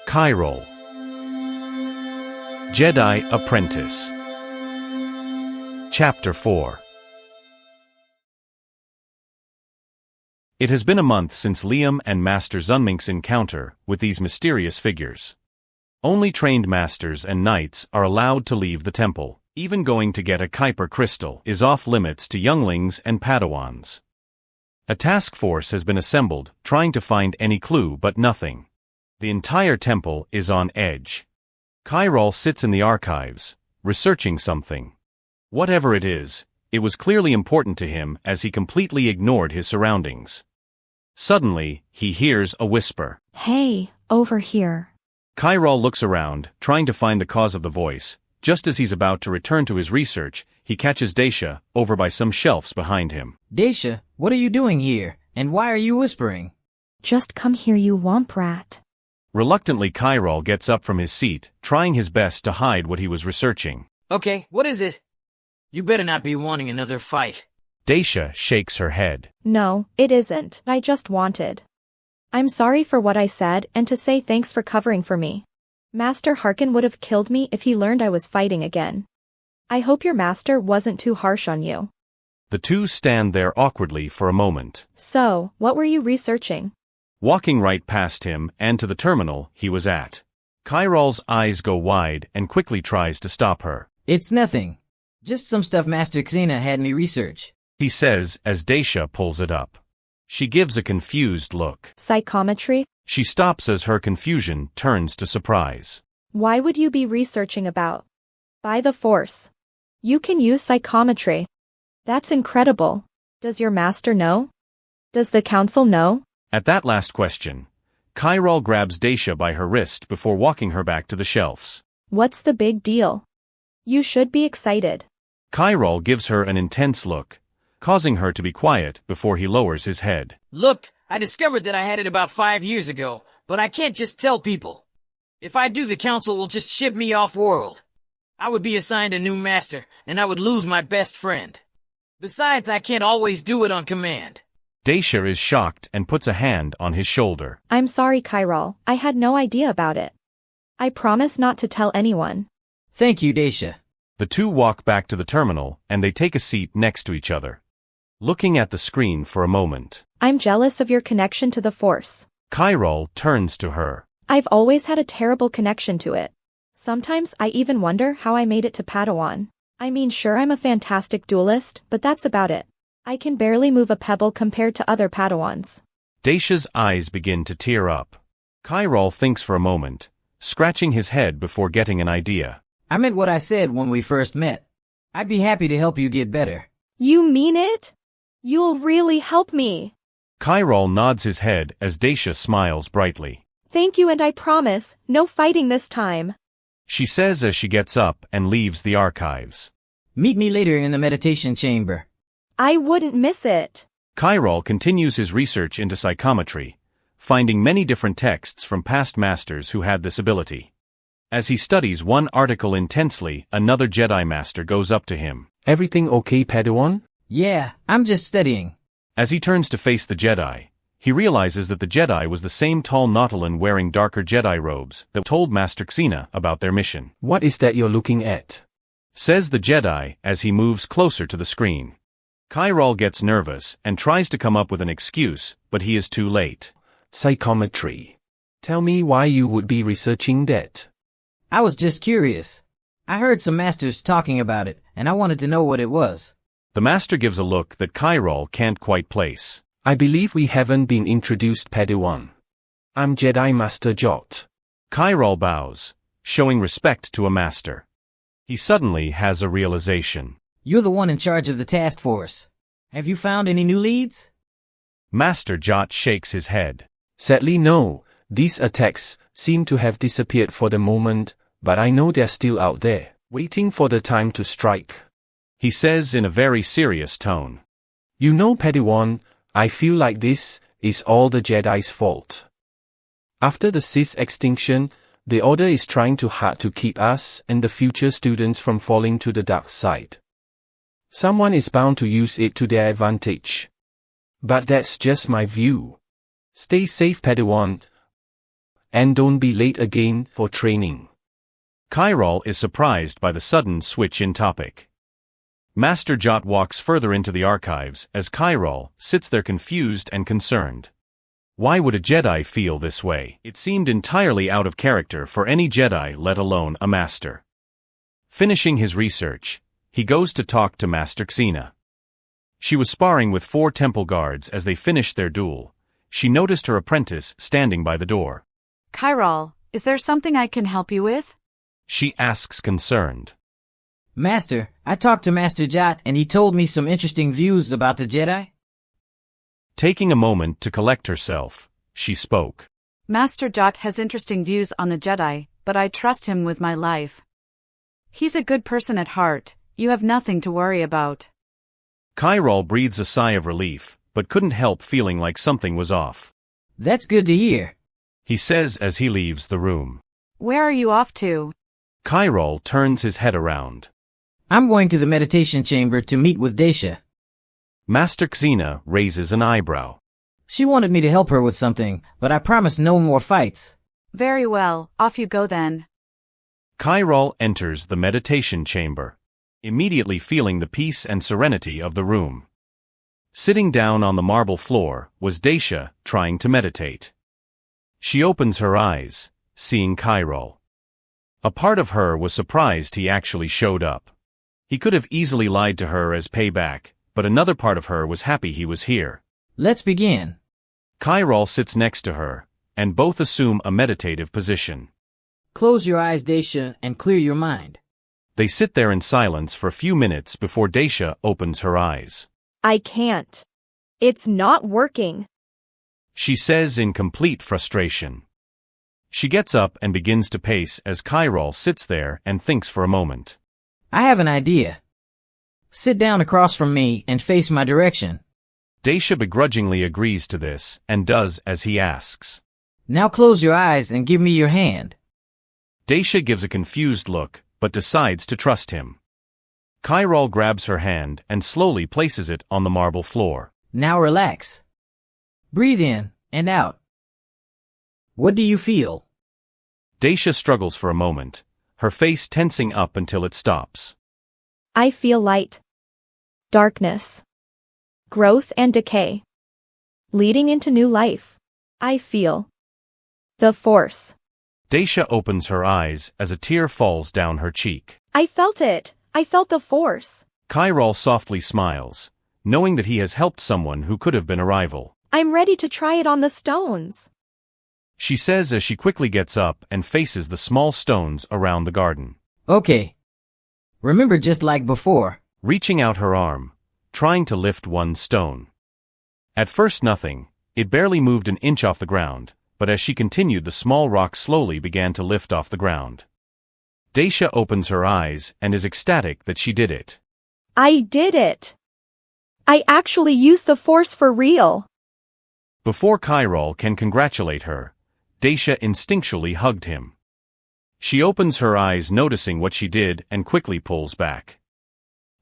Kyrol. Jedi Apprentice. Chapter 4. It has been a month since Liam and Master Zunmink's encounter with these mysterious figures. Only trained masters and knights are allowed to leave the temple. Even going to get a Kuiper crystal is off limits to younglings and Padawans. A task force has been assembled, trying to find any clue but nothing. The entire temple is on edge. Kyrol sits in the archives, researching something. Whatever it is, it was clearly important to him as he completely ignored his surroundings. Suddenly, he hears a whisper. Hey, over here. Kyrol looks around, trying to find the cause of the voice. Just as he's about to return to his research, he catches Dasha over by some shelves behind him. Dasha, what are you doing here, and why are you whispering? Just come here, you womp rat. Reluctantly, Kyrol gets up from his seat, trying his best to hide what he was researching. Okay, what is it? You better not be wanting another fight. Dasha shakes her head. No, it isn't. I just wanted. I'm sorry for what I said and to say thanks for covering for me. Master Harkin would have killed me if he learned I was fighting again. I hope your master wasn't too harsh on you. The two stand there awkwardly for a moment. So, what were you researching? Walking right past him and to the terminal he was at. Kyrol's eyes go wide and quickly tries to stop her. It's nothing. Just some stuff Master Xena had me research, he says as Dasha pulls it up. She gives a confused look. Psychometry? She stops as her confusion turns to surprise. Why would you be researching about? By the Force. You can use psychometry. That's incredible. Does your master know? Does the council know? At that last question, Kyrol grabs Dasha by her wrist before walking her back to the shelves. What's the big deal? You should be excited. Kyrol gives her an intense look, causing her to be quiet before he lowers his head. Look, I discovered that I had it about 5 years ago, but I can't just tell people. If I do, the council will just ship me off-world. I would be assigned a new master, and I would lose my best friend. Besides, I can't always do it on command. Dasha is shocked and puts a hand on his shoulder. I'm sorry, Kyrol. I had no idea about it. I promise not to tell anyone. Thank you, Dasha. The two walk back to the terminal, and they take a seat next to each other, looking at the screen for a moment. I'm jealous of your connection to the Force. Kyrol turns to her. I've always had a terrible connection to it. Sometimes I even wonder how I made it to Padawan. I mean, sure, I'm a fantastic duelist, but that's about it. I can barely move a pebble compared to other Padawans. Dasha's eyes begin to tear up. Kyrol thinks for a moment, scratching his head before getting an idea. I meant what I said when we first met. I'd be happy to help you get better. You mean it? You'll really help me. Kyrol nods his head as Dasha smiles brightly. Thank you, and I promise, no fighting this time. She says as she gets up and leaves the archives. Meet me later in the meditation chamber. I wouldn't miss it. Kyrol continues his research into psychometry, finding many different texts from past masters who had this ability. As he studies one article intensely, another Jedi Master goes up to him. Everything okay, Padawan? Yeah, I'm just studying. As he turns to face the Jedi, he realizes that the Jedi was the same tall Nautolan wearing darker Jedi robes that told Master Xena about their mission. What is that you're looking at? Says the Jedi as he moves closer to the screen. Kyrol gets nervous and tries to come up with an excuse, but he is too late. Psychometry. Tell me why you would be researching that. I was just curious. I heard some masters talking about it, and I wanted to know what it was. The master gives a look that Kyrol can't quite place. I believe we haven't been introduced, Padawan. I'm Jedi Master Jot. Kyrol bows, showing respect to a master. He suddenly has a realization. You're the one in charge of the task force. Have you found any new leads? Master Jot shakes his head. Sadly, no. These attacks seem to have disappeared for the moment, but I know they're still out there, waiting for the time to strike. He says in a very serious tone. You know, Padawan, I feel like this is all the Jedi's fault. After the Sith's extinction, the Order is trying too hard to keep us and the future students from falling to the dark side. Someone is bound to use it to their advantage. But that's just my view. Stay safe, Padawan. and don't be late again for training. Kyrol is surprised by the sudden switch in topic. Master Jot walks further into the archives as Kyrol sits there confused and concerned. Why would a Jedi feel this way? It seemed entirely out of character for any Jedi, let alone a Master. Finishing his research, he goes to talk to Master Xena. She was sparring with 4 temple guards as they finished their duel. She noticed her apprentice standing by the door. Kyrol, is there something I can help you with? She asks concerned. Master, I talked to Master Jot and he told me some interesting views about the Jedi. Taking a moment to collect herself, she spoke. Master Jot has interesting views on the Jedi, but I trust him with my life. He's a good person at heart. You have nothing to worry about. Kyrol breathes a sigh of relief, but couldn't help feeling like something was off. That's good to hear, he says as he leaves the room. Where are you off to? Kyrol turns his head around. I'm going to the meditation chamber to meet with Dasha. Master Xena raises an eyebrow. She wanted me to help her with something, but I promised no more fights. Very well, off you go then. Kyrol enters the meditation chamber, immediately feeling the peace and serenity of the room. Sitting down on the marble floor was Dasha, trying to meditate. She opens her eyes, seeing Kyrol. A part of her was surprised he actually showed up. He could have easily lied to her as payback, but another part of her was happy he was here. Let's begin. Kyrol sits next to her, and both assume a meditative position. Close your eyes, Dasha, and clear your mind. They sit there in silence for a few minutes before Dasha opens her eyes. I can't. It's not working. She says in complete frustration. She gets up and begins to pace as Kyrol sits there and thinks for a moment. I have an idea. Sit down across from me and face my direction. Dasha begrudgingly agrees to this and does as he asks. Now close your eyes and give me your hand. Dasha gives a confused look, but decides to trust him. Kyrol grabs her hand and slowly places it on the marble floor. Now relax. Breathe in and out. What do you feel? Dasha struggles for a moment, her face tensing up until it stops. I feel light. Darkness. Growth and decay. Leading into new life. I feel the Force. Dasha opens her eyes as a tear falls down her cheek. I felt it. I felt the Force. Kyrol softly smiles, knowing that he has helped someone who could have been a rival. I'm ready to try it on the stones. She says as she quickly gets up and faces the small stones around the garden. Okay. Remember, just like before. Reaching out her arm, trying to lift one stone. At first nothing, it barely moved an inch off the ground, but as she continued the small rock slowly began to lift off the ground. Dasha opens her eyes and is ecstatic that she did it. I did it. I actually used the Force for real. Before Kyrol can congratulate her, Dasha instinctually hugged him. She opens her eyes noticing what she did and quickly pulls back.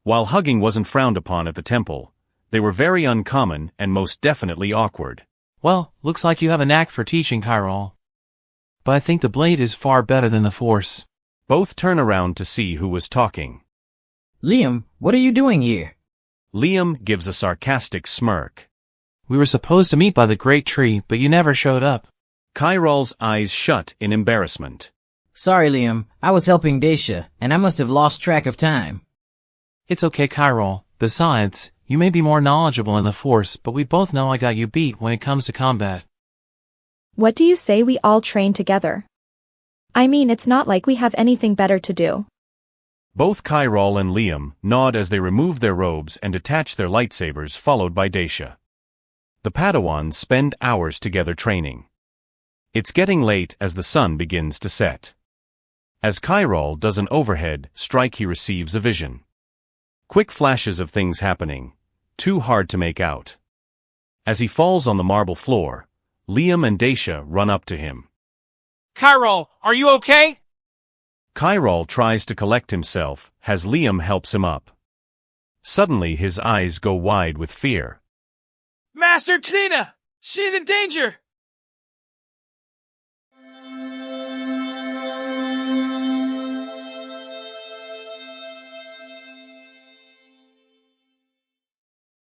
While hugging wasn't frowned upon at the temple, they were very uncommon and most definitely awkward. Well, looks like you have a knack for teaching, Kyrol. But I think the blade is far better than the Force. Both turn around to see who was talking. Liam, what are you doing here? Liam gives a sarcastic smirk. We were supposed to meet by the great tree, but you never showed up. Kyrol's eyes shut in embarrassment. Sorry, Liam. I was helping Dasha, and I must have lost track of time. It's okay, Kyrol. Besides, you may be more knowledgeable in the Force, but we both know I got you beat when it comes to combat. What do you say we all train together? I mean, it's not like we have anything better to do. Both Kyrol and Liam nod as they remove their robes and detach their lightsabers, followed by Dasha. The Padawans spend hours together training. It's getting late as the sun begins to set. As Kyrol does an overhead strike, he receives a vision. Quick flashes of things happening, too hard to make out. As he falls on the marble floor, Liam and Dasha run up to him. Kyrol, are you okay? Kyrol tries to collect himself as Liam helps him up. Suddenly his eyes go wide with fear. Master Xena! She's in danger!